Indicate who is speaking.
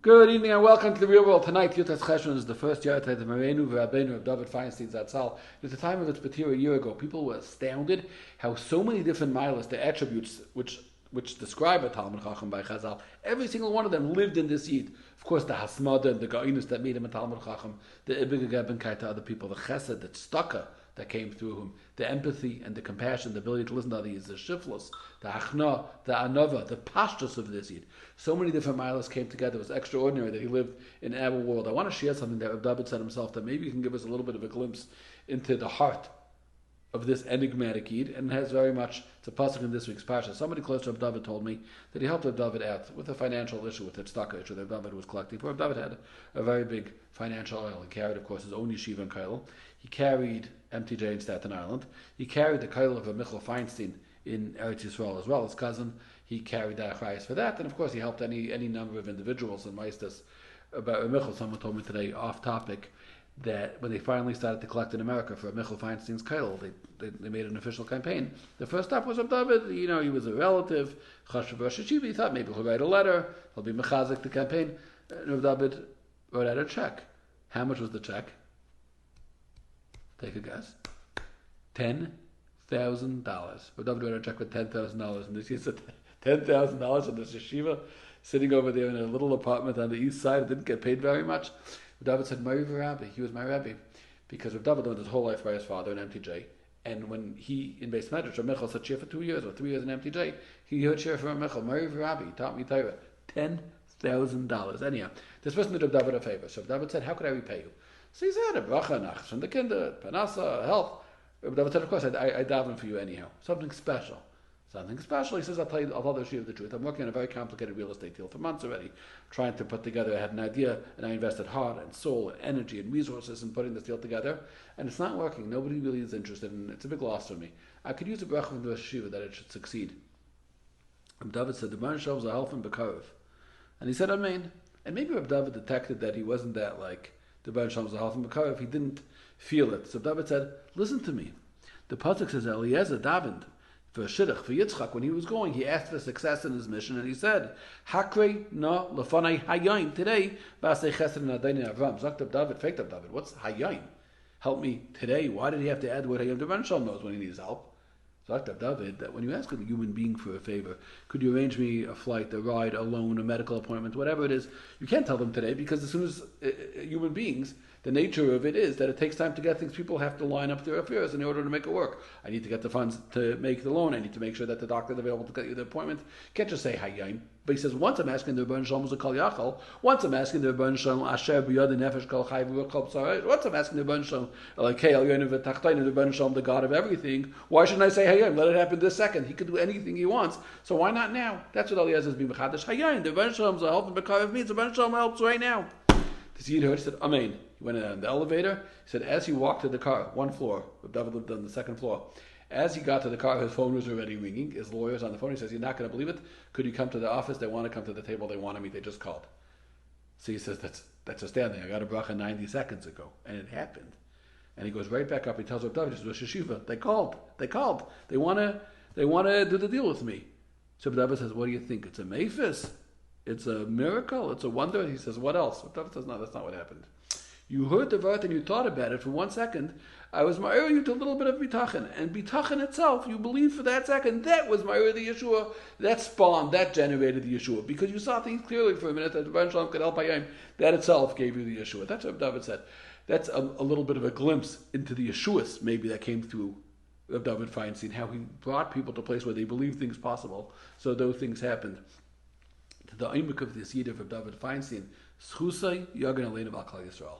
Speaker 1: Good evening and welcome to the Real World. Tonight, Yutas Cheshvan is the first year of Marenu V'Rabbeinu of David Feinstein Zatzal. At the time of its Patir a year ago, people were astounded how so many different milas, the attributes which describe a Talmud Chacham by Chazal, every single one of them lived in this Yid. Of course, the Hasmada and the Ga'inus that made him a Talmud Chacham, the Ibigagabenkai to other people, the Chesed, the Tzedakah that came through him, the empathy and the compassion, the ability to listen to others, the shiflus, the achna, the anova, the pashtus of this Yid. So many different milas came together. It was extraordinary that he lived in our world. I want to share something that Rabbi David said himself that maybe can give us a little bit of a glimpse into the heart of this enigmatic Yid, and it has very much, it's a pasuk in this week's parsha. Somebody close to Rabbi David told me that he helped Rabbi David out with a financial issue, with the tzedakah issue that Rabbi David was collecting. Rabbi David had a very big financial oil. He carried, of course, his own yeshiva in Kail. He carried MTJ in Staten Island. He carried the Kail of Michal Feinstein in Eretz Yisrael as well, his cousin. He carried the achrayas for that, and of course he helped any number of individuals and maesters. About Michal, someone told me today, off topic, that when they finally started to collect in America for Michal Feinstein's Kail, they made an official campaign. The first step was Rabbi David. He was a relative, Chashav Rosh Yeshiva. He thought maybe he'll write a letter, he'll be mechazik the campaign. And Rabbi David wrote out a check. How much was the check? Take a guess. $10,000. Rabbi David wrote a check with $10,000, and this he said $10,000 in this yeshiva, sitting over there in a little apartment on the east side. Didn't get paid very much. David said, "My Rabbi." He was my Rabbi, because David lived his whole life by his father in MTJ. And when he, in Beis Medrash, Michal said share for 2 years or 3 years in MTJ, he heard share from Michal. My Rabbi, he taught me Torah. $10,000. Anyhow, this person did David a favor. So David said, "How could I repay you?" So he said, "A bracha, nachas from the kinder, panasa, health." David said, "Of course, I daven for you anyhow. Something special." Something special. He says, I'll tell the Yeshiva the truth. I'm working on a very complicated real estate deal for months already, trying to put together. I had an idea, and I invested heart and soul and energy and resources in putting this deal together, and it's not working. Nobody really is interested, and it's a big loss for me. I could use a bracha from the Yeshiva that it should succeed. And David said, "The man shelves a half in Bekarov," and he said, "Amen." And maybe Rabbi David detected that he wasn't that like the man shelves a half in Bekarov. He didn't feel it. So David said, "Listen to me. The pasuk says Eliezer davened for Shidduch, for Yitzchak, when he was going, he asked for success in his mission, and he said, "Hakrei na lefanai hayayin." Today, ba'asei chesed nadayin Avram. Zaktav David, faked up David. What's hayayin? Help me today. Why did he have to add the word hayayin? The Ran Shalom knows when he needs help. Zaktav David, that when you ask a human being for a favor, could you arrange me a flight, a ride, a loan, a medical appointment, whatever it is, you can't tell them today, because as soon as human beings, the nature of it is that it takes time to get things. People have to line up their affairs in order to make it work. I need to get the funds to make the loan. I need to make sure that the doctor is available to get you the appointment. You can't just say hayayin. But he says, once I'm asking the Rebbeinu Shalom Kol Yachal, once I'm asking the Rebbeinu Shalom Asher B'yad Nefesh Kol Chai V'Kol B'Sarei, once I'm asking the Rebbeinu Shalom Elokei El Yonim V'Tachtoin, the Rebbeinu Shalom, the God of everything, why shouldn't I say hayayin? Let it happen this second. He could do anything he wants, so why not now? That's what Eliezer is being mechadash. Hayayin, the Rebbeinu Shalom's helping B'Karav means the Rebbeinu Shalom helps right now. This Yid heard, he said, "Amen." He went in the elevator. He said, as he walked to the car, one floor, David lived on the second floor. As he got to the car, his phone was already ringing. His lawyer's on the phone. He says, "You're not going to believe it. Could you come to the office? They want to come to the table. They want to meet. They just called." So he says, that's outstanding. I got a bracha 90 seconds ago. And it happened. And he goes right back up. He tells Rabbi David, he says, "Yeshiva, they called. They want to do the deal with me." So David says, "What do you think? It's a mephis? It's a miracle? It's a wonder?" He says, "What else?" David says, "No, that's not what happened. You heard the word and you thought about it for 1 second. I was ma'ir you to a little bit of bitachon. And bitachon itself, you believed for that second. That was ma'ir the Yeshua. That spawned, that generated the Yeshua. Because you saw things clearly for a minute that the Rebbeinu Shalom could help Hayim. That itself gave you the Yeshua." That's what David said. That's a little bit of a glimpse into the Yeshuas, maybe, that came through Reb David Feinstein, how he brought people to a place where they believed things possible. So those things happened. The imuk of this Yid of Reb David Feinstein, Schusay Yagan Aleinu B'Klal Yisrael.